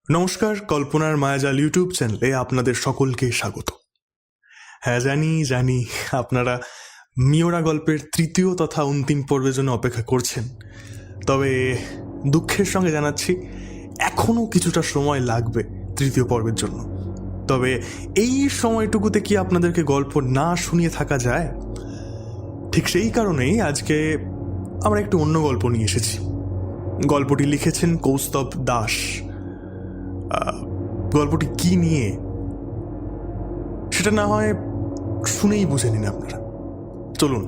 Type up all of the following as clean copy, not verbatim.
নমস্কার, কল্পনার মায়াজাল ইউটিউব চ্যানেলে আপনাদের সকলকে স্বাগত। হ্যাঁ, জানি আপনারা মিওরা গল্পের তৃতীয় তথা অন্তিম পর্বের জন্য অপেক্ষা করছেন। তবে দুঃখের সঙ্গে জানাচ্ছি এখনও কিছুটা সময় লাগবে তৃতীয় পর্বের জন্য। তবে এই সময়টুকুতে কি আপনাদেরকে গল্প না শুনিয়ে থাকা যায়? ঠিক সেই কারণেই আজকে আমরা একটু অন্য গল্প নিয়ে এসেছি। গল্পটি লিখেছেন কৌস্তব দাস। গল্পটি কি নিয়ে সেটা না হয় শুনেই বুঝে নিন আপনারা। চলুন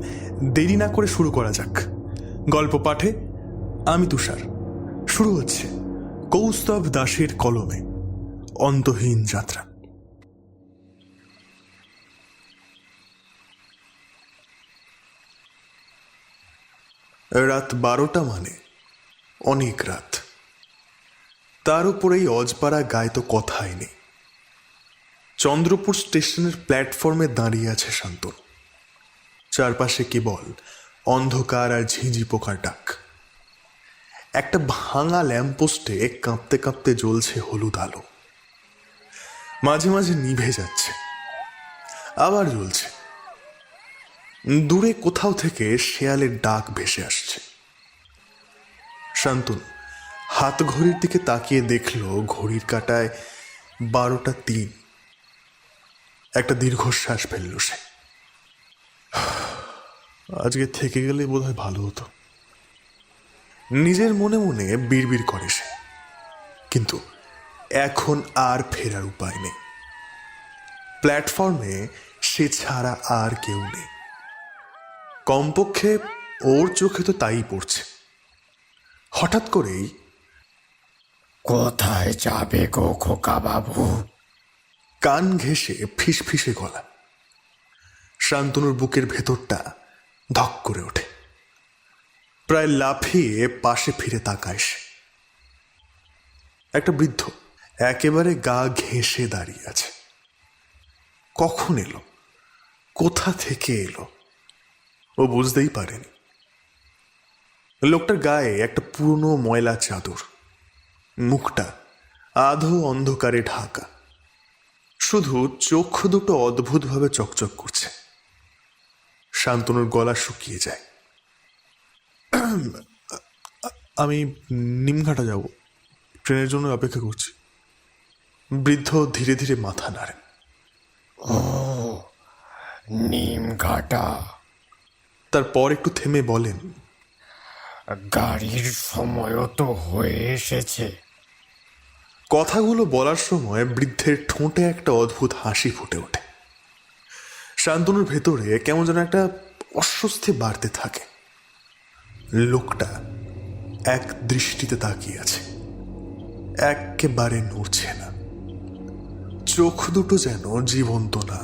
দেরি না করে শুরু করা যাক। গল্প পাঠে আমি তুষার। শুরু হচ্ছে কৌস্তব দাসের কলমে অন্তহীন যাত্রা। রাত 12টা মানে অনেক রাত। তার উপর এই অজপাড়া গায়ে তো কথাই নেই। চন্দ্রপুর স্টেশনের প্ল্যাটফর্মে দাঁড়িয়ে আছে শান্তনু। চারপাশে কেবল অন্ধকার আর ঝিঁঝি পোকার ডাক। একটা ভাঙা ল্যাম্পপোস্টে কাঁপতে কাঁপতে জ্বলছে হলুদ আলো। মাঝে মাঝে নিভে যাচ্ছে, আবার জ্বলছে। দূরে কোথাও থেকে শেয়ালের ডাক ভেসে আসছে। শান্তনু হাত ঘড়ির দিকে তাকিয়ে দেখল ঘড়ির কাঁটায় 12টা 3। একটা দীর্ঘশ্বাস ফেলল সে। আজকে থেকে গেলে বোধহয় ভালো হতো, নিজের মনে মনে বিড়বিড় করে সে। কিন্তু এখন আর ফেরার উপায় নেই। প্ল্যাটফর্মে সে ছাড়া আর কেউ নেই। কমপক্ষে ওর চোখে তো তাই পড়ছে। হঠাৎ করেই, কোথায় যাবে গো খোকা বাবু? কান ঘেঁষে ফিসফিসে গলা। শান্তনুর বুকের ভেতরটা ধক করে ওঠে। প্রায় লাফিয়ে পাশে ফিরে তাকায় সে। একটা বৃদ্ধ একেবারে গা ঘেঁষে দাঁড়িয়ে আছে। কখন এলো, কোথা থেকে এলো ও বুঝতেই পারেনি। লোকটার গায়ে একটা পুরনো ময়লা চাদর, মুখটা আধো অন্ধকারে ঢাকা। শুধু চোখ দুটো অদ্ভুতভাবে চকচক করছে। শান্তনুর গলা শুকিয়ে যায়। আমি নিমঘাটা যাব, ট্রেনের জন্য অপেক্ষা করছি। বৃদ্ধ ধীরে ধীরে মাথা নাড়েন। ও, নিমঘাটা। তারপর একটু থেমে বলেন, গাড়ির সময়ও তো হয়ে এসেছে। কথাগুলো বলার সময় বৃদ্ধের ঠোঁটে একটা অদ্ভুত হাসি ফুটে ওঠে। শান্তনুর ভেতরে কেমন যেন একটা অস্বস্তি বাড়তে থাকে। লোকটা এক দৃষ্টিতে তাকিয়ে আছে, একেবারে নড়ছে না। চোখ দুটো যেন জীবন্ত না,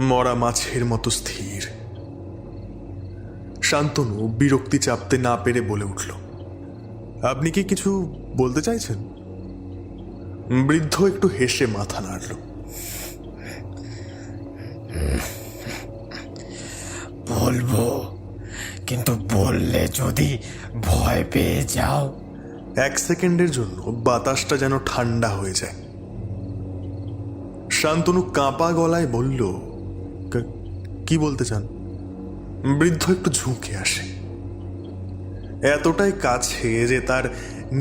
মরা মাছের মতো স্থির। শান্তনু বিরক্তি চাপতে না পেরে বলে উঠল, আপনি কি কিছু বলতে চাইছেন? বৃদ্ধ একটু হেসে মাথা নাড়ল। বলবো, কিন্তু বললে যদি ভয় পেয়ে যাও। 1 সেকেন্ডের জন্য বাতাসটা যেন ঠান্ডা হয়ে যায়। শান্তনু কাঁপা গলায় বলল, কি বলতে চান? বৃদ্ধ একটু ঝুঁকে আসে, এতটাই কাছে যে তার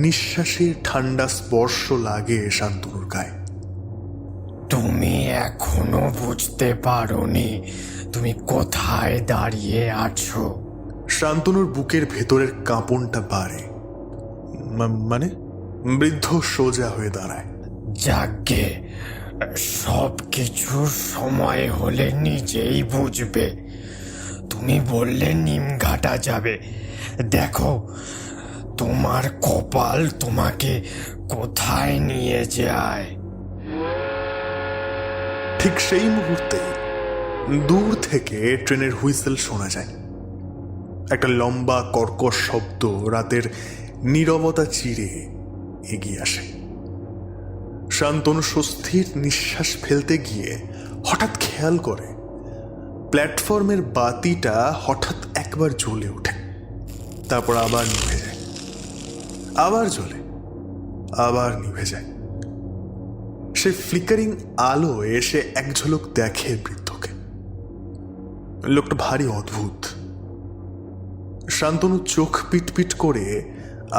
নিঃশ্বাসের ঠান্ডা স্পর্শ লাগে শান্তনুর গায়ে। তুমি এখনো বুঝতে পারোনি তুমি কোথায় দাঁড়িয়ে আছো? শান্তনুর বুকের ভেতরের কাঁপনটা বাড়ে। মানে? বৃদ্ধ সোজা হয়ে দাঁড়ায়। যাগ্গে, সব কিছুর সময় হলে নিজেই বুঝবে। তুমি বললে নিমঘাটা যাবে, দেখো তোমার কপাল তোমাকে কোথায় নিয়ে যায়। ঠিক সেই মুহূর্তে দূর থেকে ট্রেনের হুইসেল শোনা যায়। একটা লম্বা কর্কশ শব্দ রাতের নীরবতা চিরে এগিয়ে আসে। শান্তনু স্বস্তির নিঃশ্বাস ফেলতে গিয়ে হঠাৎ খেয়াল করে প্ল্যাটফর্মের বাতিটা হঠাৎ একবার জ্বলে ওঠে, তারপর আবার নিভে যায়, আবার জ্বলে, আবার নিভে যায়। সে ফ্লিকারিং আলো এসে এক ঝলক দেখে বৃদ্ধকে। লোকটা ভারী অদ্ভুত। শান্তনু চোখ পিটপিট করে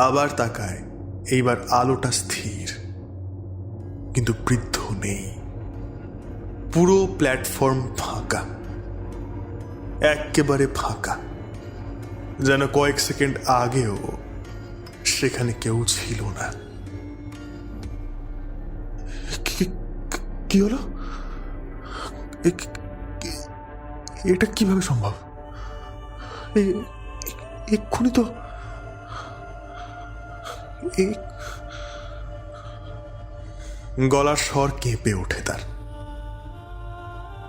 আবার তাকায়। এইবার আলোটা স্থির, কিন্তু বৃদ্ধ নেই। পুরো প্ল্যাটফর্ম ফাঁকা, একেবারে ফাঁকা, যেন কয়েক সেকেন্ড আগেও সেখানে কেউ ছিল না। কি হলো? এটা কিভাবে সম্ভব? এক্ষুনি তো গলার স্বর কেঁপে ওঠে তার।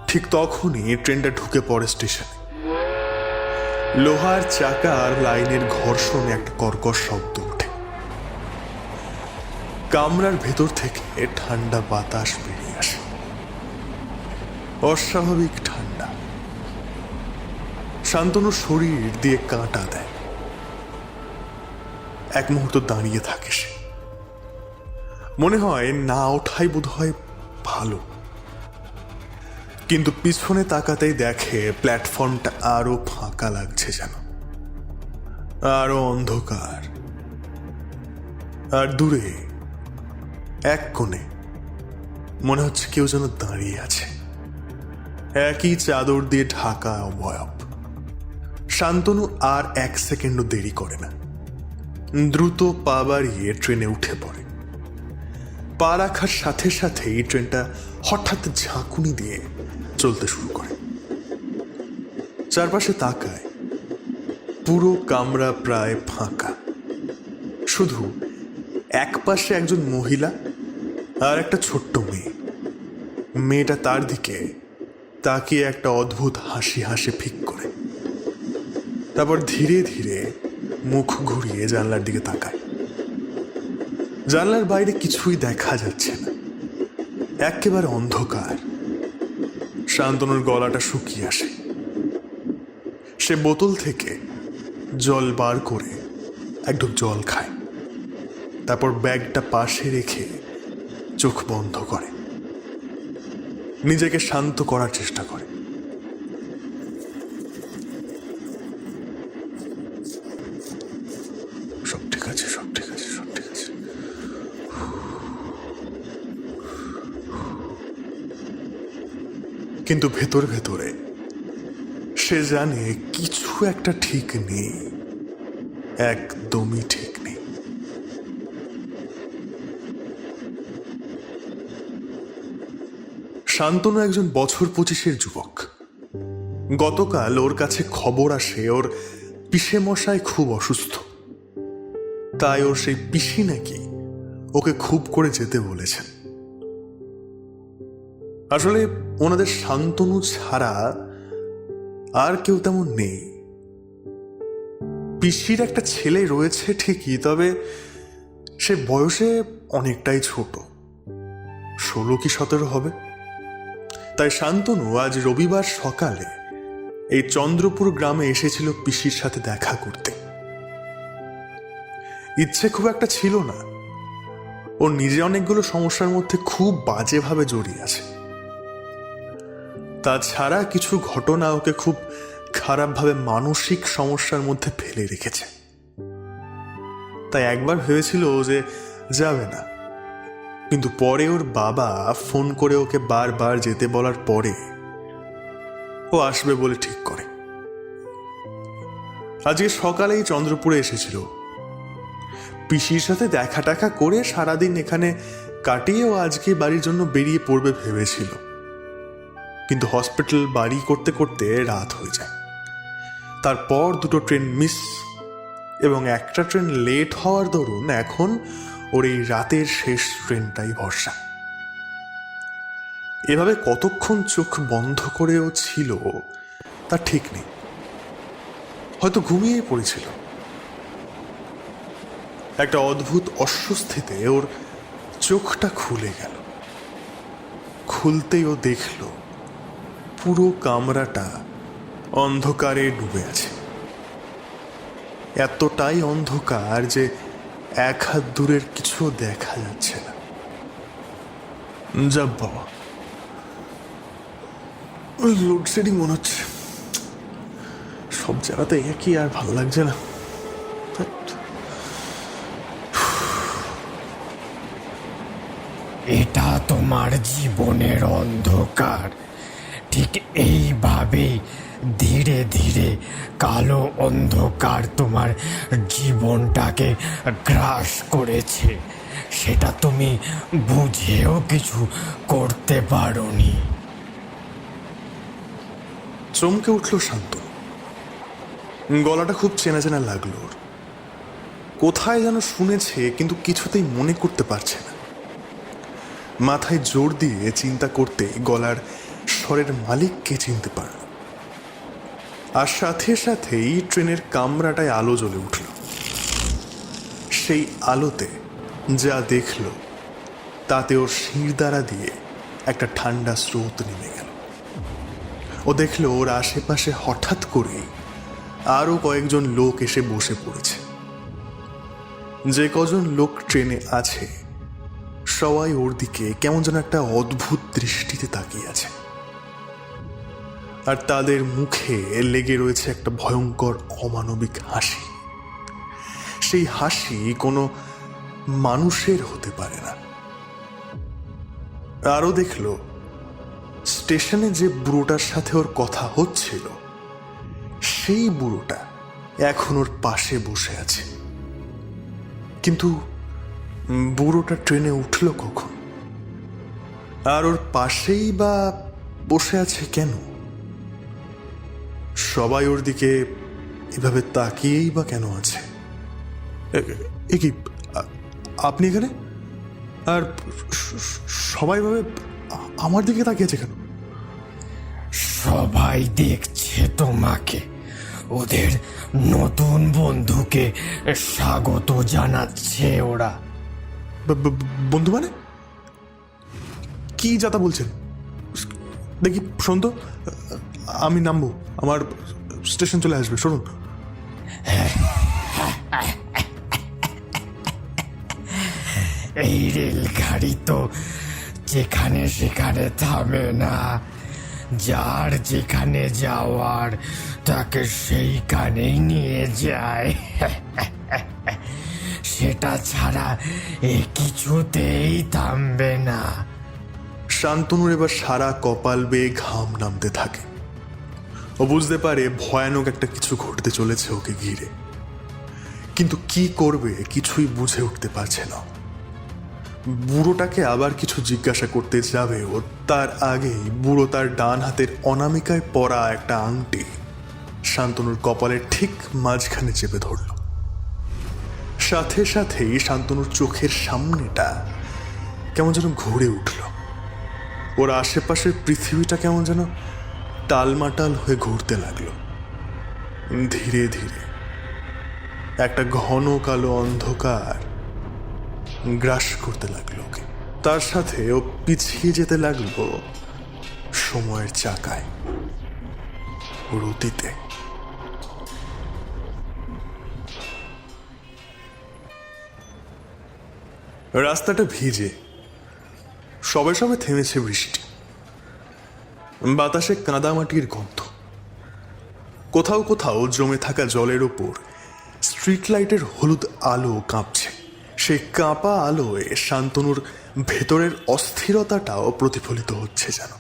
ঠিক তখনই ট্রেনটা ঢুকে পড়ে স্টেশনে। লোহার চাকা আর লাইনের ঘর্ষণে একটা কর্কশ শব্দ ওঠে। কামরার ভেতর থেকে ঠান্ডা বাতাস বেরিয়ে আসে, অস্বাভাবিক ঠান্ডা। শান্তনুর শরীর দিয়ে কাঁটা দেয়। এক মুহূর্ত দাঁড়িয়ে থাকে সে। মনে হয় না ওঠাই বোধ হয় ভালো, কিন্তু পিছনে তাকাতেই দেখে প্ল্যাটফর্মটা আরো ফাঁকা লাগছে, যেন আরো অন্ধকার। আর দূরে এক কোণে মনে হচ্ছে কেউ যেন দাঁড়িয়ে আছে, একই চাদর দিয়ে ঢাকা অবয়ব। শান্তনু আর এক সেকেন্ডও দেরি করে না, দ্রুত পা বাড়িয়ে ট্রেনে উঠে পড়ে। পা রাখার সাথে সাথেই ট্রেনটা হঠাৎ ঝাঁকুনি দিয়ে চলতে শুরু করে। চারপাশে তাকায়, পুরো কামরা প্রায় ফাঁকা। শুধু এক পাশে একজন মহিলা আর একটা ছোট্ট মেয়ে। মেয়েটা তার দিকে তাকিয়ে একটা অদ্ভুত হাসি হাসে ফিক করে, তারপর ধীরে ধীরে মুখ ঘুরিয়ে জানলার দিকে তাকায়। জানলার বাইরে কিছুই দেখা যাচ্ছে না, একেবারে অন্ধকার। শান্তনুর গলাটা শুকিয়ে আসে। সে বোতল থেকে জল বার করে এক ঢোক জল খায়, তারপর ব্যাগটা পাশে রেখে চোখ বন্ধ করে, নিজেকে শান্ত করার চেষ্টা করে। সব ঠিক আছে, সব ঠিক আছে, সব ঠিক আছে। কিন্তু ভেতর ভেতরে সে জানে কিছু একটা ঠিক নেই, একদমই ঠিক নেই। শান্তনু একজন বছর 25-এর যুবক। গতকাল ওর কাছে খবর আসে ওর পিসে মশাই খুব অসুস্থ, তাই ওর সেই পিসি নাকি ওকে খুব করে যেতে বলেছেন। আসলে ওনাদের শান্তনু ছাড়া আর কেউ তেমন নেই। পিসির একটা ছেলে রয়েছে ঠিকই, তবে সে বয়সে অনেকটাই ছোট, 16 কি 17 হবে। তাই শান্তনু আজ রবিবার সকালে এই চন্দ্রপুর গ্রামে এসেছিল পিসির সাথে দেখা করতে। ইচ্ছে খুব একটা ছিল না, ও নিজে অনেকগুলো সমস্যার মধ্যে খুব বাজেভাবে জড়িয়ে আছে। তাছাড়া কিছু ঘটনা ওকে খুব খারাপভাবে মানসিক সমস্যার মধ্যে ফেলে রেখেছে। তাই একবার ভেবেছিল যে যাবে না, কিন্তু পরে ওর বাবা ফোন করে ওকে বারবার যেতে বলার পরে ও আসবে বলে ঠিক করে। আজকে সকালেই চন্দ্রপুরে এসেছিল। পিসির সাথে দেখা টাকা করে সারাদিন এখানে কাটিয়ে ও আজকে বাড়ির জন্য বেরিয়ে পড়বে ভেবেছিল, কিন্তু হসপিটাল বাড়ি করতে করতে রাত হয়ে যায়। তারপর 2টো ট্রেন মিস এবং একটা ট্রেন লেট হওয়ার দরুন এখন ওর এই রাতের শেষ ট্রেনটাই ভরসা। এভাবে কতক্ষণ চোখ বন্ধ করেও ছিল তা ঠিক নেই, হয়তো ঘুমিয়েই পড়েছিল। একটা অদ্ভুত অস্বস্তিতে ওর চোখটা খুলে গেল। খুলতেই ও দেখল পুরো কামরাটা অন্ধকারে ডুবে আছে। এতটাই অন্ধকার যে এক হাত দূরের কিছু দেখা যাচ্ছে না। যা বাবা, লোডশেডিং মনে হচ্ছে। সব জায়গাতে একই, আর ভালো লাগছে না। এটা তোমার জীবনের অন্ধকার। ঠিক এইভাবেই ধীরে ধীরে কালো অন্ধকার তোমার জীবনটাকে গ্রাস করেছে। সেটা তুমি বুঝেও কিছু করতে পারোনি। চমকে উঠল শান্তনু। গলাটা খুব চেনা চেনা লাগলো ওর। কোথায় যেন শুনেছে, কিন্তু কিছুতেই মনে করতে পারছে না। মাথায় জোর দিয়ে চিন্তা করতে গলার স্বরের মালিককে চিনতে পারল। আর সাথে সাথেই ট্রেনের কামরাটায় আলো জ্বলে উঠল। সেই আলোতে যা দেখল তাতে ওর শিরদাঁড়া দিয়ে একটা ঠান্ডা স্রোত নেমে গেল। ও দেখল ওর আশেপাশে হঠাৎ করেই আরো কয়েকজন লোক এসে বসে পড়েছে। যে কজন লোক ট্রেনে আছে সবাই ওর দিকে কেমন যেন একটা অদ্ভুত দৃষ্টিতে তাকিয়ে আছে। আর তাদের মুখে লেগে রয়েছে একটা ভয়ঙ্কর অমানবিক হাসি। সেই হাসি কোনো মানুষের হতে পারে না। আরও দেখল স্টেশনে যে বুড়োটার সাথে ওর কথা হচ্ছিল সেই বুড়োটা এখন ওর পাশে বসে আছে। কিন্তু বুড়োটা ট্রেনে উঠল কখন? আর ওর পাশেই বা বসে আছে কেন? সবাই ওর দিকে এভাবে তাকিয়েই বা কেন আছে? এ কি, আপনি এখানে? আর সবাই ভাবে আমার দিকে তাকিয়েছে কেন? সবাই দেখছে তোমাকে। ওদের নতুন বন্ধুকে স্বাগত জানাচ্ছে ওরা। বন্ধু মানে কি যাতা বলছেন? দেখি শোন তো, আমি নামবো, আমার স্টেশন চলে আসবে, শুনুন। এই রেলগাড়ি তো যেখানে সেখানে থামে না। যার যেখানে যাওয়ার তাকে সেইখানেই নিয়ে যায়। সেটা ছাড়া এ কিছুতেই থামবে না। শান্তনুর এবার সারা কপাল বেয়ে ঘাম নামতে থাকে। ও বুঝতে পারে ভয়ানক একটা কিছু ঘটতে চলেছে ওকে ঘিরে, কিন্তু কি করবে কিছুই বুঝে উঠতে পারছে না। বুড়োটাকে আবার কিছু জিজ্ঞাসা করতে যাবে ও, তার আগেই বুড়ো তার ডান হাতের অনামিকায় পরা একটা আংটি শান্তনুর কপালের ঠিক মাঝখানে চেপে ধরল। সাথে সাথেই শান্তনুর চোখের সামনেটা কেমন যেন ঘুরে উঠল। ওর আশেপাশের পৃথিবীটা কেমন যেন টালমাটাল হয়ে ঘুরতে লাগলো। ধীরে ধীরে একটা ঘন কালো অন্ধকার গ্রাস করতে লাগলো ওকে। তার সাথে ও পিছিয়ে যেতে লাগলো সময়ের চাকায়, ওর অতীতে। রাস্তাটা ভিজে, সবে সবে থেমেছে বৃষ্টি। বাতাসে কাদামাটির গন্ধ। কোথাও কোথাও জমে থাকা জলের ওপর স্ট্রিট লাইটের হলুদ আলো কাঁপছে। সেই কাঁপা আলোয় শান্তনুর ভেতরের অস্থিরতাটাও প্রতিফলিত হচ্ছে যেন।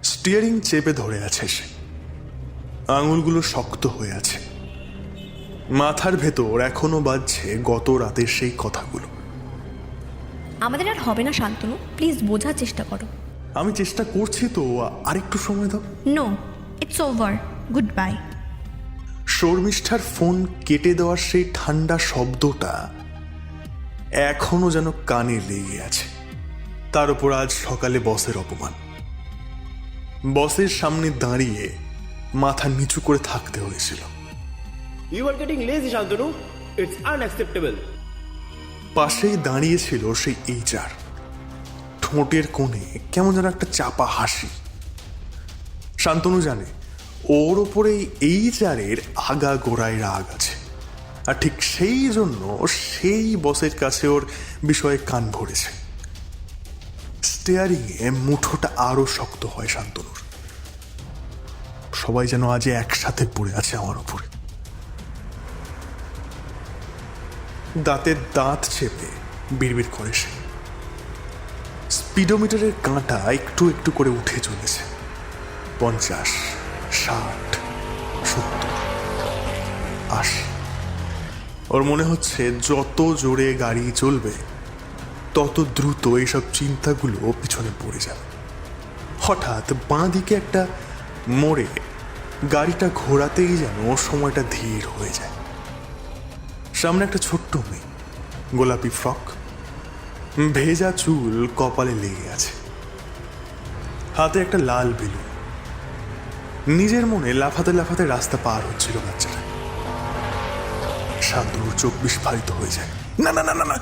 স্টিয়ারিং চেপে ধরে আছে সে, আঙুলগুলো শক্ত হয়ে আছে। মাথার ভেতর এখনো বাজছে গত রাতের সেই কথাগুলো। আমাদের আর হবে না শান্তনু, প্লিজ বোঝার চেষ্টা করো। আমি চেষ্টা করছি তো, আরেকটু সময় দাও। No, it's over, goodbye. শর্মিষ্ঠার ফোন কেটে দেওয়ার সেই ঠান্ডা শব্দটা এখনো যেন কানে লেগে আছে। তার উপর আজ সকালে বসের অপমান। বসের সামনে দাঁড়িয়ে মাথা নিচু করে থাকতে হয়েছিল। You are getting lazy, Shantanu. It's unacceptable. পাশেই দাঁড়িয়েছিল সেই HR, ঠোঁটের কোণে কেমন যেন একটা চাপা হাসি। শান্তনু জানে ওর ওপরে HR-এর আগা গোড়ায় রাগ আছে। আর ঠিক সেই জন্য সেই বসের কাছে ওর বিষয়ে কান ভরেছে। স্টিয়ারিংয়ে মুঠোটা আরো শক্ত হয় শান্তনুর। সবাই যেন আজ একসাথে পড়ে আছে আমার উপরে। দাঁতের দাঁত চেপে বিড়বিড় করে সে। স্পিডোমিটারের কাঁটা একটু একটু করে উঠে চলেছে। 50, 60, 70, 80। ওর মনে হচ্ছে যত জোরে গাড়ি চলবে তত দ্রুত এইসব চিন্তাগুলো পিছনে পড়ে যাবে। হঠাৎ বাঁ দিকে একটা মোড়ে গাড়িটা ঘোরাতেই যেন সময়টা ধীর হয়ে যায়। সামনে একটা ছোট্ট মেয়ে, গোলাপি ফ্রক, ভেজা চুল কপালে লেগে আছে, হাতে একটা লাল বেলুন। নিজের মনে লাফাতে লাফাতে রাস্তা পার হচ্ছিল বাচ্চাটা। শান্তনুর চোখ বিস্ফারিত হয়ে যায়। না না না না না,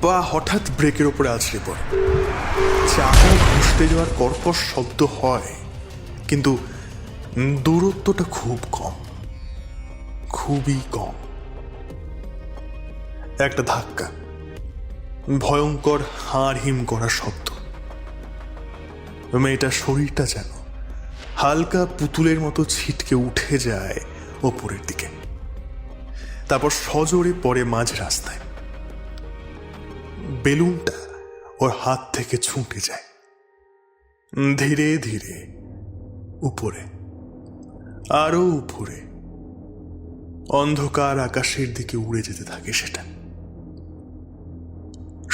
পা হঠাৎ ব্রেকের ওপরে আছড়ে পড়ে। চাকা ঘুষতে যাওয়ার কর্কশ শব্দ হয়, কিন্তু দূরত্বটা খুব কম, খুবই কম। একটা ধাক্কা, ভয়ঙ্কর হাড় হিম করা শব্দ। মেয়েটার শরীরটা যেন হালকা পুতুলের মতো ছিটকে উঠে যায় ওপরের দিকে, তারপর সজোরে পড়ে মাঝ রাস্তায়। বেলুনটা ওর হাত থেকে ছুটে যায় ধীরে ধীরে উপরে, আরো উপরে, অন্ধকার আকাশের দিকে উড়ে যেতে থাকে সেটা।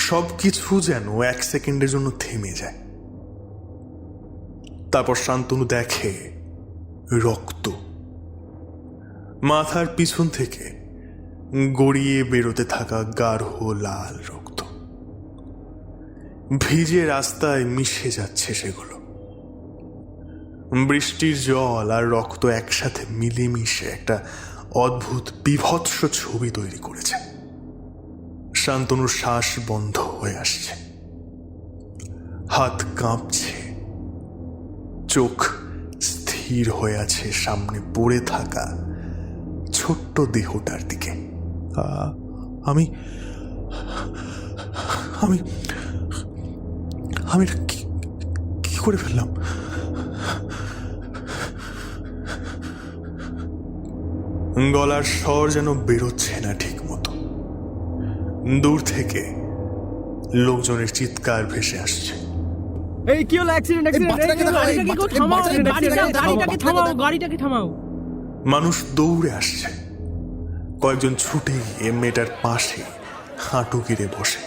সবকিছু যেন 1 সেকেন্ডের জন্য থেমে যায়। তারপর শান্তনু দেখে রক্ত মাথার পিছন থেকে গড়িয়ে বেরোতে থাকা গাঢ় লাল রক্ত। ভিজে রাস্তায় মিশে যাচ্ছে সেগুলো। বৃষ্টির জল আর রক্ত একসাথে মিলেমিশে একটা অদ্ভুত বিভৎস ছবি তৈরি করেছে। শান্তনুর শ্বাস বন্ধ হয়ে আসছে, হাত কাঁপছে, চোখ স্থির হয়ে আছে সামনে পড়ে থাকা ছোট্ট দেহটার দিকে। আমি আমি আমি কি করে ফেললাম? গলার স্বর যেন বেরোচ্ছে না ঠিক মতো। দূর থেকে লোকজনের চিৎকার ভেসে আসছে। এই কি হলো? অ্যাক্সিডেন্ট গাড়িটাকে থামাও। মানুষ দৌড়ে আসছে। কয়েকজন ছুটে গিয়ে মেয়েটার পাশে হাঁটু গিরে বসে।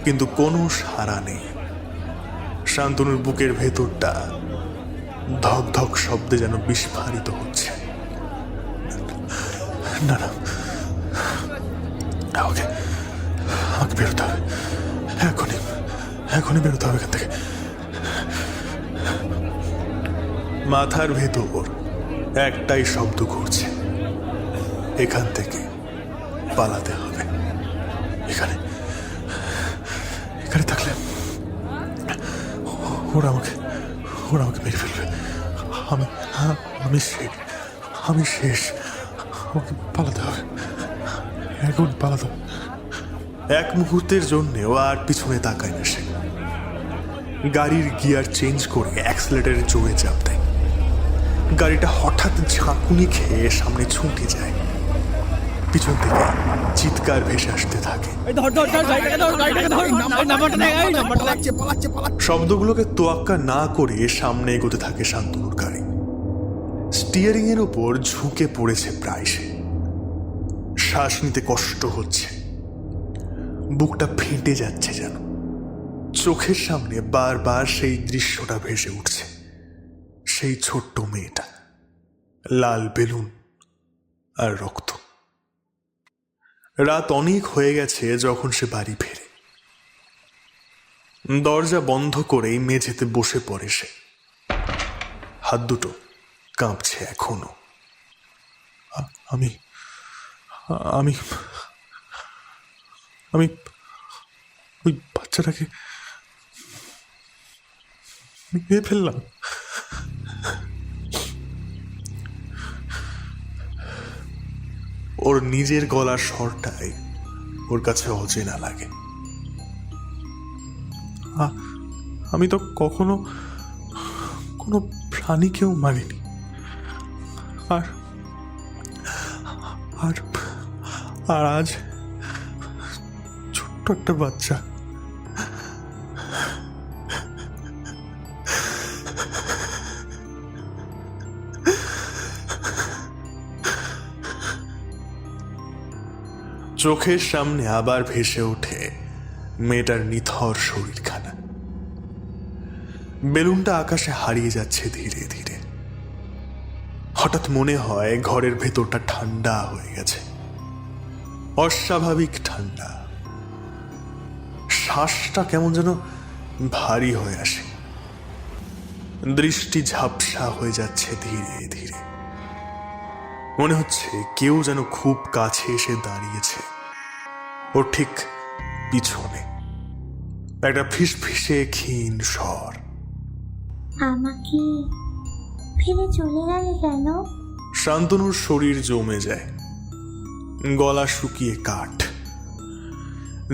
কিন্তু কোনো সাড়া নেই। শান্তনুর বুকের ভেতরটা ধক ধক শব্দে যেন বিস্ফারিত হচ্ছে। না না, আমাকে বেরোতে হবে, এখনই বেরোতে হবে এখান থেকে। মাথার ভেতর একটাই শব্দ ঘুরছে, এখান থেকে পালাতে হবে। এখানে থাকলে ওরা আমাকে মেরে ফেলবে। আমি শেষ। আমাকে পালাতে হবে, এখন পালাতে হবে। এক মুহূর্তের জন্যেও আর পিছনে তাকায় না সে। গাড়ির গিয়ার চেঞ্জ করে অ্যাক্সিলারেটরে জোরে চাপ দেয়। গাড়িটা হঠাৎ ঝাঁকুনি খেয়ে সামনে ছুটে যায়। পিছন থেকে চিৎকার ভেসে আসতে থাকে। শব্দগুলোকে তোয়াক্কা না করে সামনে এগোতে থাকে শান্তনুর গাড়ি। স্টিয়ারিং এর উপর ঝুঁকে পড়েছে প্রায় সে। শ্বাস নিতে কষ্ট হচ্ছে, বুকটা ফেটে যাচ্ছে যেন। চোখের সামনে বারবার সেই দৃশ্যটা ভেসে উঠছে। সেই ছোট্ট মেয়েটা, লাল বেলুন আর রক্ত। রাত অনেক হয়ে গেছে যখন সে বাড়ি ফেরে। দরজা বন্ধ করেই মেঝেতে বসে পড়ে সে। হাত দুটো কাঁপছে এখনো। আমি আমি আমি ওই বাচ্চাটাকে মেরে ফেললাম। ওর নিজের গলার স্বরটাই ওর কাছে অচেনা লাগে। আমি তো কখনো কোনো প্রাণীকেও মারিনি, আর আর আর আজ ছোট্ট একটা বাচ্চা চোখের সামনে আবার ভেসে ওঠে মেয়েটার নিথর শরীরখানা। বেলুনটা আকাশে হারিয়ে যাচ্ছে ধীরে ধীরে। হঠাৎ মনে হয় ঘরের ভেতরটা ঠান্ডা হয়ে গেছে, অস্বাভাবিক ঠান্ডা। শ্বাসটা কেমন যেন ভারী হয়ে আসে, দৃষ্টি ঝাপসা হয়ে যাচ্ছে ধীরে ধীরে। মনে হচ্ছে কেউ যেন খুব কাছে এসে দাঁড়িয়েছে ওর ঠিক পিছনে। একটা ফিসফিসে ক্ষীণ স্বর, আমাকে ফিরে চলে গেলে কেন? শান্তনুর শরীর জমে যায়, গলা শুকিয়ে কাঠ।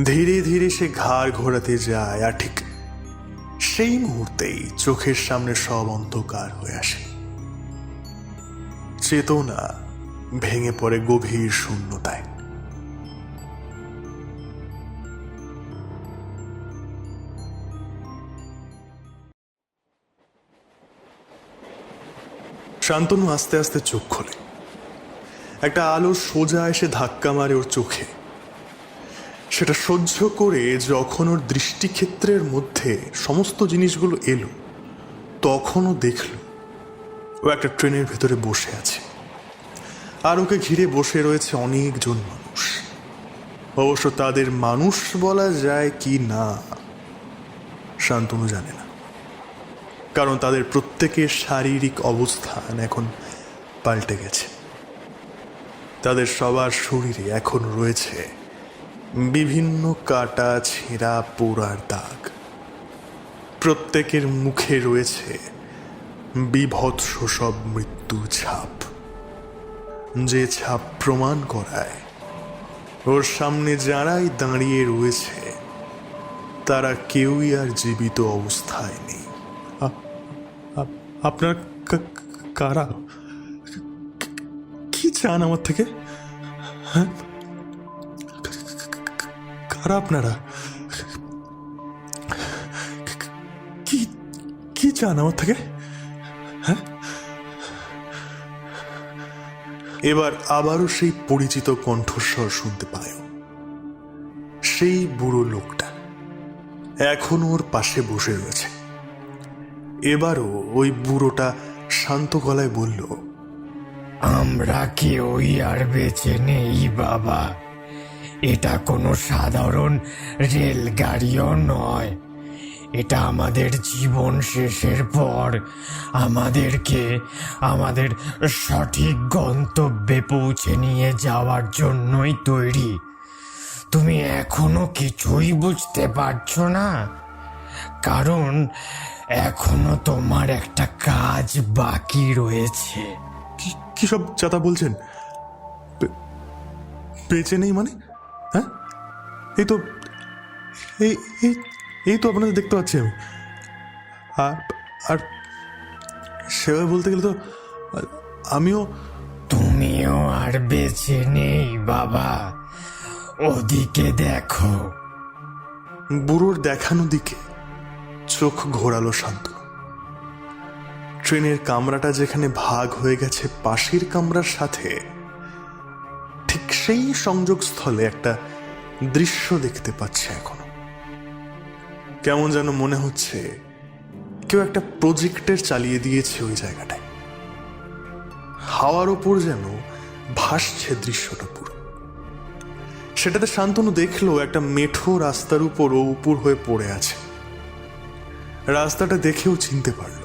ধীরে ধীরে সে ঘাড় ঘোরাতে যায়, আর ঠিক সেই মুহূর্তেই চোখের সামনে সব অন্ধকার হয়ে আসে। চেতনা ভেঙে পড়ে গভীর শূন্যতায়। শান্তনু আস্তে আস্তে চোখ খোলে। একটা আলো সোজা এসে ধাক্কা মারে ওর চোখে। সেটা সহ্য করে যখন ওর দৃষ্টিক্ষেত্রের মধ্যে সমস্ত জিনিসগুলো এলো, তখনও দেখল ও একটা ট্রেনের ভেতরে বসে আছে, আর ওকে ঘিরে বসে রয়েছে অনেকজন মানুষ। অবশ্য তাদের মানুষ বলা যায় কি না শান্তনু জানে না, কারণ তাদের প্রত্যেকের শারীরিক অবস্থান এখন পাল্টে গেছে। তাদের সবার শরীরে এখন রয়েছে বিভিন্ন কাটা, ছেঁড়া, পোড়ার দাগ। প্রত্যেকের মুখে রয়েছে বিভৎস সব মৃত্যুর ছাপ, যে ছাপ প্রমাণ করায় ওর সামনে যারাই দাঁড়িয়ে রয়েছে তারা কেউই আর জীবিত অবস্থায় নেই। আপনার কারা? কি চান আমার থেকে? হ্যাঁ, কারা আপনারা? কি চান আমার থেকে? হ্যাঁ, এবার আবারও সেই পরিচিত কণ্ঠস্বর শুনতে পায়। সেই বুড়ো লোকটা এখন ওর পাশে বসে রয়েছে। এবারও ওই বুড়োটা শান্ত গলায় বলল, আমরা কেউই আর বেঁচে নেই বাবা। এটা কোনো সাধারণ রেলগাড়িও নয়। এটা আমাদের জীবন শেষের পর আমাদেরকে আমাদের সঠিক গন্তব্যে পৌঁছে নিয়ে যাওয়ার জন্যই তৈরি। তুমি এখনো কিছুই বুঝতে পারছো না, কারণ এখনো তোমার একটা কাজ বাকি রয়েছে। কি সব চাতা বলছেন? বেঁচে নেই মানে? হ্যাঁ, এই তো এই তো আপনাদের দেখতে পাচ্ছি আমি। আর সেভাবে বলতে গেলে তো আমিও। তুমিও আর বেঁচে নেই বাবা, ওদিকে দেখো। বুড়োর দেখানো দিকে চোখ ঘোরালো শান্তনু। ট্রেনের কামরাটা যেখানে ভাগ হয়ে গেছে পাশের কামরার সাথে, ঠিক সেই সংযোগস্থলে একটা দৃশ্য দেখতে পাচ্ছে এখনো। কেমন যেন মনে হচ্ছে কেউ একটা প্রজেক্টর চালিয়ে দিয়েছে ওই জায়গাটায়। হাওয়ার ওপর যেন ভাসছে দৃশ্যটা পুরো। সেটাতে শান্তনু দেখলো একটা মেঠো রাস্তার উপর ও উপর হয়ে পড়ে আছে। রাস্তাটা দেখেও চিনতে পারল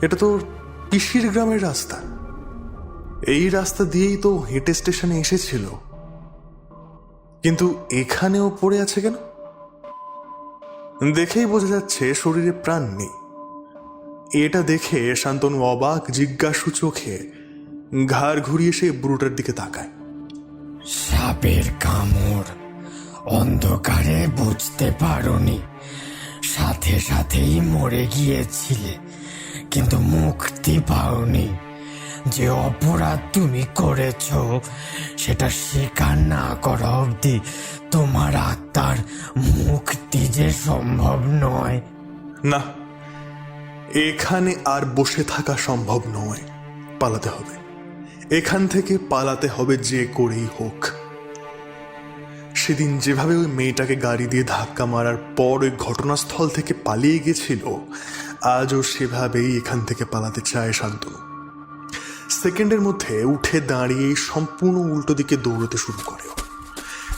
এটা তো পিসির গ্রামের রাস্তা। এই রাস্তা দিয়েই তো হেঁটে স্টেশনে এসেছিল, কিন্তু এখানেও পড়ে আছে কেন? দেখেই বোঝা যাচ্ছে শরীরে প্রাণ নেই। এটা দেখে শান্তনু অবাক জিজ্ঞাসু চোখে ঘাড় ঘুরিয়ে সে বুড়োটার দিকে তাকায়। সাপের কামড়, অন্ধকারে বুঝতে পারোনি, সাথে সাথেই মরে গিয়েছিলে, কিন্তু মুক্তি পাওনি। যে অপরাধ তুমি করেছ সেটা স্বীকার না করা অবধি তোমার আত্মার মুক্তি যে সম্ভব নয়। না, এখানে আর বসে থাকা সম্ভব নয়, পালাতে হবে। এখান থেকে পালাতে হবে যে করেই হোক। সেদিন যেভাবে ওই মেয়েটাকে গাড়ি দিয়ে ধাক্কা মারার পর ওই ঘটনাস্থল থেকে পালিয়ে গেছিল, আজও সেভাবেই এখান থেকে পালাতে চায় শান্তনু। সেকেন্ডের মধ্যে উঠে দাঁড়িয়ে সম্পূর্ণ উল্টো দিকে দৌড়তে শুরু করে।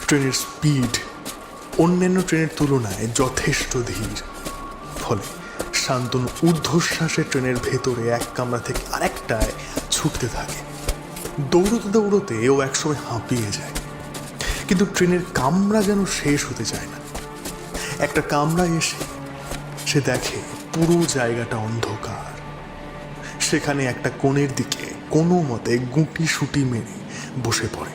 ট্রেনের স্পিড অন্যান্য ট্রেনের তুলনায় যথেষ্ট ধীর, ফলে শান্তনু ঊর্ধ্বশ্বাসে ট্রেনের ভেতরে এক কামরা থেকে আরেকটায় ছুটতে থাকে। দৌড়তে দৌড়তে ও একসময় হাঁপিয়ে যায়, কিন্তু ট্রেনের কামরা যেন শেষ হতে চায় না। একটা কামরায় এসে সে দেখে পুরো জায়গাটা অন্ধকার। সেখানে একটা কোণের দিকে কোনো মতে গুটি সুটি মেরে বসে পড়ে।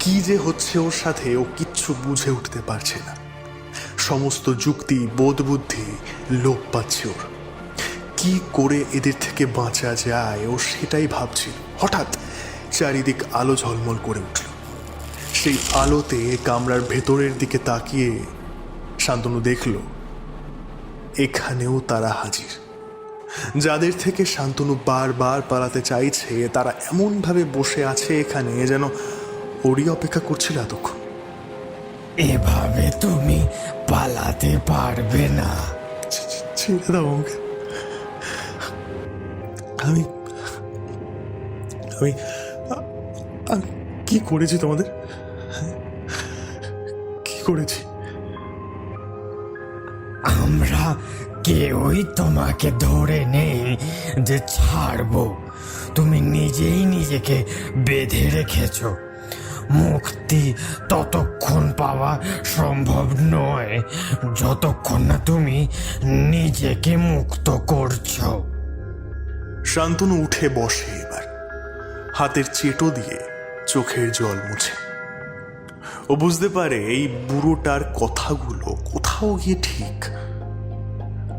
কি যে হচ্ছে ওর সাথে ও কিচ্ছু বুঝে উঠতে পারছে না। সমস্ত যুক্তি বোধ বুদ্ধি লোপ পাচ্ছে ওর। কি করে এদের থেকে বাঁচা যায় ও সেটাই ভাবছিল। হঠাৎ চারিদিক আলো ঝলমল করে উঠল। সেই আলোতে কামরার ভেতরের দিকে তাকিয়ে শান্তনু দেখল এখানেও তারা হাজির। যাদের থেকে শান্তনু বারবার পালাতে চাইছে তারা এমনভাবে বসে আছে এখানে যেন ওরই অপেক্ষা করছিল এতক্ষণ। এভাবে তুমি পালাতে পারবে না। ছেড়ে দাও আমাকে। আমি আমি আমি কি করেছি তোমাদের? কি করেছি? আমরা কেউই তোমাকে ধরে নেই যে ছাড়বো। তুমি নিজেই নিজেকে বেঁধে রেখেছ। মুক্তি ততক্ষণ পাওয়া সম্ভব নয় যতক্ষণ না তুমি নিজেকে মুক্ত করছো। শান্তনু উঠে বসে, এবার হাতের চেটো দিয়ে চোখের জল মুছে। ও বুঝতে পারে এই বুড়োটার কথাগুলো কোথাও গিয়ে ঠিক,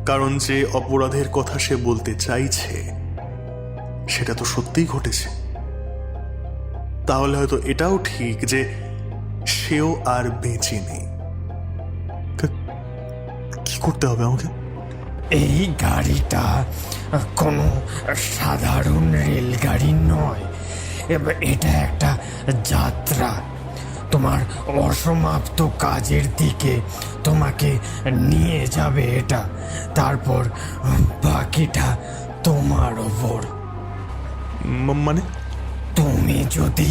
কারণ যে অপরাধের কথা সে বলতে চাইছে সেটা তো সত্যিই ঘটেছে। তাহলে হয়তো এটাও ঠিক যে সেও আর বেঁচে নেই। কি করতে হবে আমাকে? এই গাড়িটা কোনো সাধারণ রেলগাড়ি নয়। এটা একটা যাত্রা। তোমার অসমাপ্ত কাজের দিকে তোমাকে নিয়ে যাবে এটা। তারপর বাকিটা তোমার ওপর। মানে তুমি যদি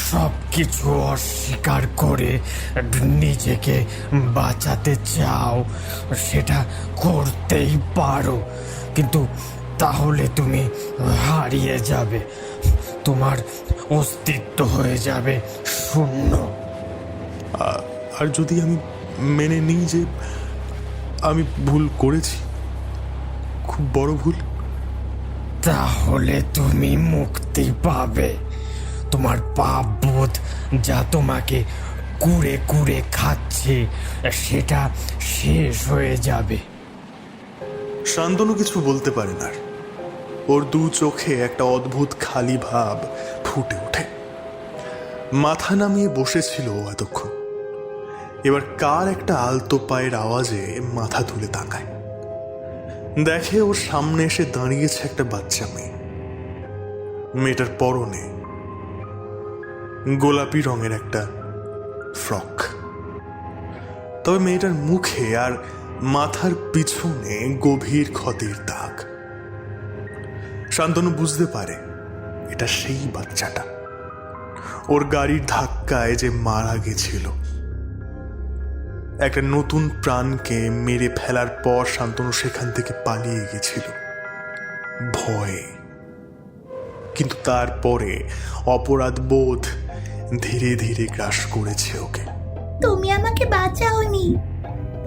সব কিছু অস্বীকার করে নিজেকে বাঁচাতে চাও সেটা করতেই পারো, কিন্তু তাহলে তুমি হারিয়ে যাবে। তোমার অস্তিত্ব হয়ে যাবে শূন্য। আর যদি আমি মেনে নিই যে আমি ভুল করেছি, খুব বড় ভুল, তাহলে তুমি মুক্তি পাবে। তোমার পাপ বোধ যা তোমাকে কুড়ে কুড়ে খাচ্ছে সেটা শেষ হয়ে যাবে। শান্তনু কিছু বলতে পারে না। ওর দু চোখে একটা অদ্ভুত খালি ভাব ফুটে ওঠে। মাথা নামিয়ে বসেছিল এতক্ষণ, এবার কার একটা আলতো পায়ের আওয়াজে মাথা তুলে তাকায়। দেখে ওর সামনে এসে দাঁড়িয়েছে একটা বাচ্চা মেয়ে। মেয়েটার পরনে গোলাপি রঙের একটা ফ্রক, তবে মেয়েটার মুখে আর মাথার পিছনে গভীর ক্ষতের দাগ। শান্তনু বুঝতে পারে এটা সেই বাচ্চাটা ওর গাড়ির ধাক্কায় যে মারা গেছিল। একটা নতুন প্রাণকে মেরে ফেলার পর শান্তনু সেখান থেকে পালিয়ে গেছিল ভয়ে, কিন্তু তারপরে অপরাধ বোধ ধীরে ধীরে গ্রাস করেছে ওকে। তুমি আমাকে বাঁচাওনি,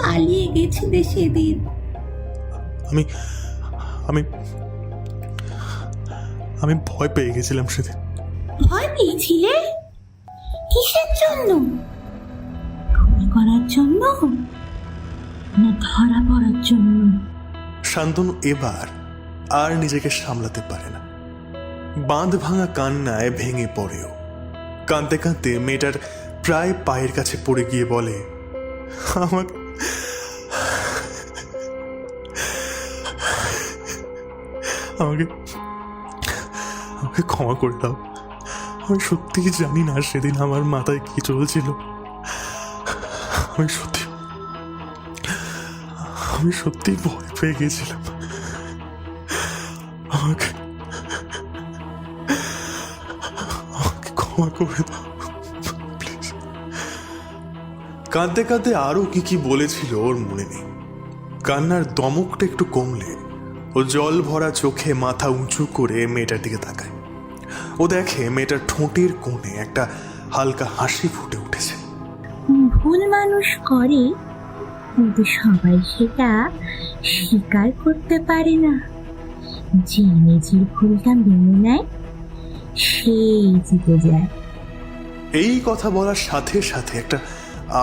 পালিয়ে গেছিলে সেদিন। আমি আমি আমি ভয় পেয়ে গেছিলাম সেদিন। ভয় পেয়েছিলে? কিসের জন্য? ভুল করার জন্য না ধরা পড়ার জন্য? শান্তনু এবার আর নিজেকে সামলাতে পারে না। বাঁধ ভাঙা কান্নায় ভেঙে পড়েও কাঁদতে কাঁদতে মেয়েটার প্রায় পায়ের কাছে পড়ে গিয়ে বলে, আমাকে আমাকে আমাকে ক্ষমা করে দাও। আমি সত্যিই জানি না সেদিন আমার মাথায় কি চলছিল। আমি সত্যি ভয় পেয়ে গেছিলাম। আমাকে ক্ষমা করে দাও প্লিজ। কাঁদতে কাঁদতে আরো কি কি বলেছিল ওর মনে নেই। কান্নার দমকটা একটু কমলে ও জল ভরা চোখে মাথা উঁচু করে মেয়েটার দিকে তাকায়। ও দেখে মেয়েটার ঠোঁটের কোণে একটা হালকা হাসি ফুটে উঠেছে। ভুল মানুষ করে, কিন্তু সবাই সেটা স্বীকার করতে পারে না। যে নিজের ভুলটা মেনে নেয় সেই জিতে যায়। এই কথা বলার সাথে সাথে একটা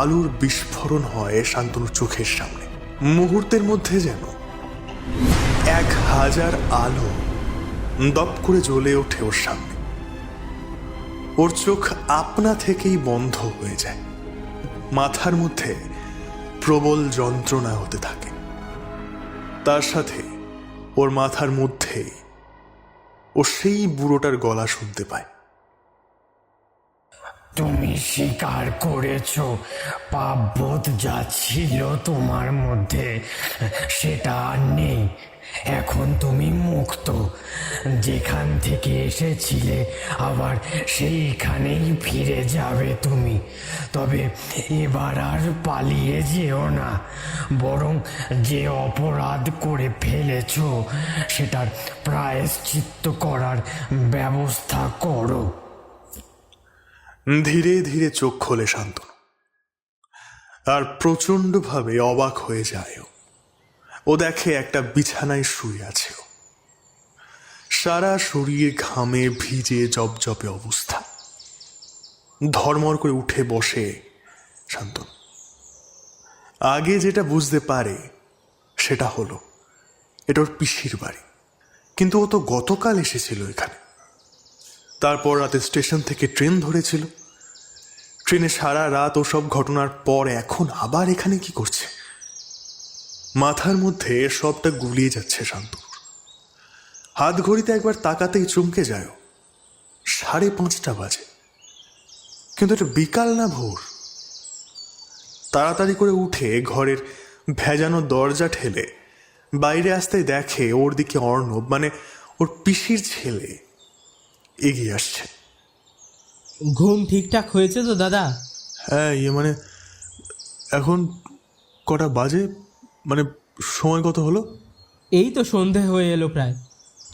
আলোর বিস্ফোরণ হয় শান্তনুর চোখের সামনে। মুহূর্তের মধ্যে যেন 1000 আলো দপ করে জ্বলে ওঠে ওর সামনে। ওর চোখ আপনা থেকেই বন্ধ হয়ে যায়। মাথার মধ্যে প্রবল যন্ত্রণা হতে থাকে। তার সাথে ওর মাথার মধ্যেই ও সেই বুড়োটার গলা শুনতে পায়। তুমি স্বীকার করেছো পাপবোধ যা ছিল তোমার মধ্যে সেটা আর নেই। এখন তুমি মুক্ত। যেখান থেকে এসেছিলে আবার সেইখানেই ফিরে যাবে তুমি। তবে এবার আর পালিয়ে যেও না, বরং যে অপরাধ করে ফেলেছো সেটার প্রায়শ্চিত্ত করার ব্যবস্থা করো। ধীরে ধীরে চোখ খোলে শান্তনু, আর প্রচন্ডভাবে অবাক হয়ে যায়। ও দেখে একটা বিছানায় শুয়ে আছে। সারা শরীরে ঘামে ভিজে জপজপে অবস্থা। ধর্মর করে উঠে বসে শান্তনু। আগে যেটা বুঝতে পারে সেটা হলো এটা ওর পিসির বাড়ি, কিন্তু ও তো গতকাল এসেছিল এখানে। তারপর রাতে স্টেশন থেকে ট্রেন ধরেছিল। ট্রেনে সারা রাত ওসব ঘটনার পর এখন আবার এখানে কি করছে? মাথার মধ্যে সবটা গুলিয়ে যাচ্ছে শান্তনুর। হাত ঘড়িতে একবার তাকাতেই চমকে যায়। 5:30 বাজে, কিন্তু এটা বিকাল না ভোর। তাড়াতাড়ি করে উঠে ঘরের ভেজানো দরজা ঠেলে বাইরে আসতেই দেখে ওর দিকে অর্ণব, মানে ওর পিসির ছেলে, এগিয়ে আসছে। ঘুম ঠিকঠাক হয়েছে তো দাদা? হ্যাঁ, মানে এখন কটা বাজে, মানে সময় কত হলো? এই তো সন্ধে হয়ে এলো প্রায়।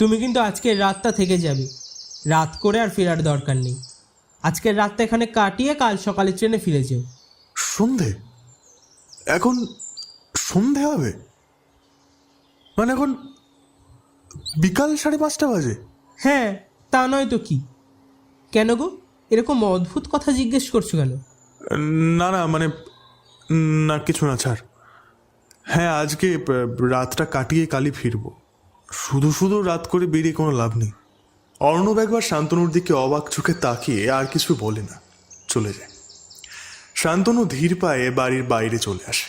তুমি কিন্তু আজকের রাতটা থেকে যাবে, রাত করে আর ফেরার দরকার নেই। আজকের রাতটা এখানে কাটিয়ে কাল সকালে ট্রেনে ফিরে যেও। সন্ধে? এখন সন্ধে হবে? মানে এখন বিকাল 5:30 বাজে? হ্যাঁ, তা নয় তো কি। কেন গো, এরকম অদ্ভুত কথা জিজ্ঞেস করছো কেন? না না, মানে না, কিছু না, ছাড়। হ্যাঁ, আজকে রাতটা কাটিয়ে কালই ফিরবো। শুধু শুধু রাত করে বেরিয়ে কোনো লাভ নেই। অর্ণব একবার শান্তনুর দিকে অবাক চোখে তাকিয়ে আর কিছু বলে না, চলে যায়। শান্তনু ধীর পায়ে বাড়ির বাইরে চলে আসে।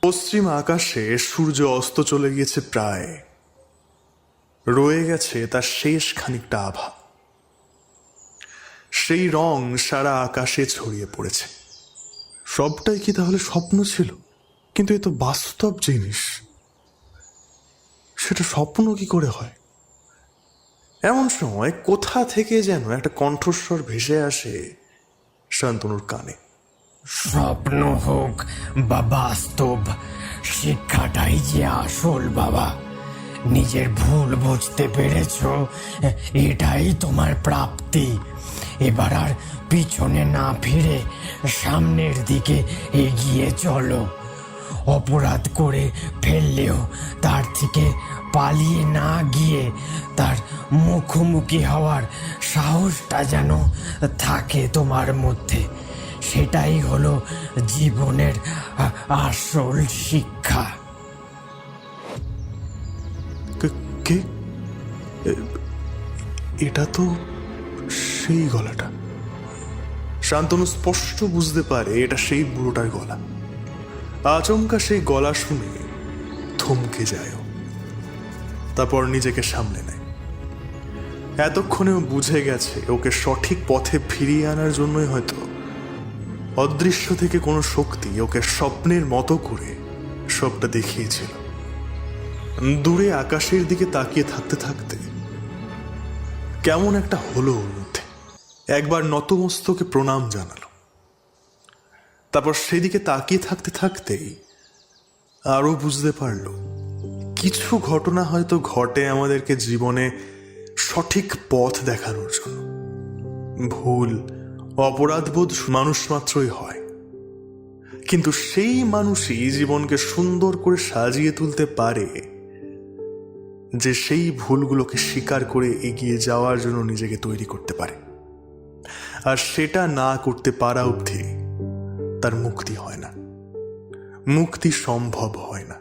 পশ্চিম আকাশে সূর্য অস্ত চলে গিয়েছে প্রায়। রয়ে গেছে তার শেষ খানিকটা আভা। সেই রং সারা আকাশে ছড়িয়ে পড়েছে। সবটাই কি তাহলে স্বপ্ন ছিল? কিন্তু এ তো বাস্তব জিনিস, সেটা স্বপ্ন কি করে হয়? এমন সময় কোথা থেকে যেন একটা কণ্ঠস্বর ভেসে আসে শান্তনুর কানে। স্বপ্ন হোক বা বাস্তব, শিক্ষাটাই যে আসল বাবা। নিজের ভুল বুঝতে পেরেছ, এটাই তোমার প্রাপ্তি। এবার আর পিছনে না ফিরে সামনের দিকে এগিয়ে চলো। অপরাধ করে ফেললেও তার থেকে পালিয়ে না গিয়ে তার মুখোমুখি হওয়ার সাহসটা যেন থাকে তোমার মধ্যে, সেটাই হলো জীবনের আসল শিক্ষা। কে? এটা তো সেই গলাটা। শান্তনু স্পষ্ট বুঝতে পারে এটা সেই বুড়োটার গলা। আচমকা সেই গলা শুনে থমকে যায়। তারপর নিজেকে সামলে নেয়। এতক্ষণেও বুঝে গেছে ওকে সঠিক পথে ফিরিয়ে আনার জন্যই হয়তো অদৃশ্য থেকে কোনো শক্তি ওকে স্বপ্নের মতো করে সবটা দেখিয়েছিল। দূরে আকাশের দিকে তাকিয়ে থাকতে থাকতে কেমন একটা হলো ওর মধ্যে। একবার নতমস্তকে প্রণাম জানালো, তারপর সেদিকে তাকিয়ে থাকতে থাকতেই আরো বুঝতে পারলো কিছু ঘটনা হয়তো ঘটে আমাদেরকে জীবনে সঠিক পথ দেখানোর জন্য। ভুল, অপরাধবোধ মানুষ মাত্রই হয়, কিন্তু সেই মানুষই জীবনকে সুন্দর করে সাজিয়ে তুলতে পারে যে সেই ভুলগুলোকে স্বীকার করে এগিয়ে যাওয়ার জন্য নিজেকে তৈরি করতে পারে। আর সেটা না করতে পারা অবধি তার মুক্তি হয় না, মুক্তি সম্ভব হয় না।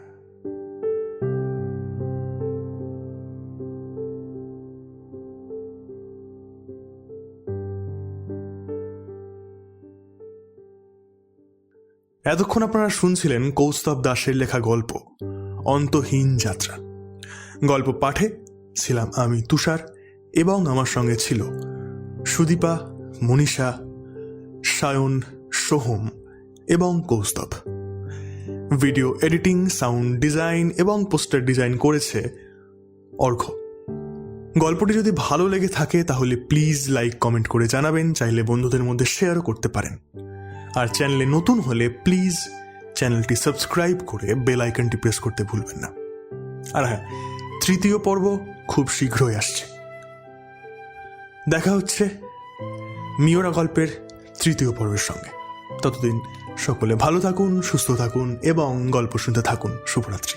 এতক্ষণ আপনারা শুনছিলেন কৌস্তব দাসের লেখা গল্প অন্তহীন যাত্রা। গল্প পাঠে ছিলাম আমি তুষার, এবং আমার সঙ্গে ছিল সুদীপা, মনীষা, সায়ন, সোহম এবং Kaustav. Video editing, sound design এবং পোস্টার ডিজাইন করেছে অর্ঘ। গল্পটি যদি ভালো লেগে থাকে তাহলে প্লিজ লাইক কমেন্ট করে জানাবেন, চাইলে বন্ধুদের মধ্যে শেয়ারও করতে পারেন। আর চ্যানেলে নতুন হলে প্লিজ চ্যানেলটি সাবস্ক্রাইব করে বেল আইকনটি প্রেস করতে ভুলবেন না। আর হ্যাঁ, তৃতীয় পর্ব খুব শীঘ্রই আসছে। দেখা হচ্ছে মিওরা গল্পের তৃতীয় পর্বের সঙ্গে। ততদিন সকলে ভালো থাকুন, সুস্থ থাকুন এবং গল্প শুনতে থাকুন। শুভরাত্রি।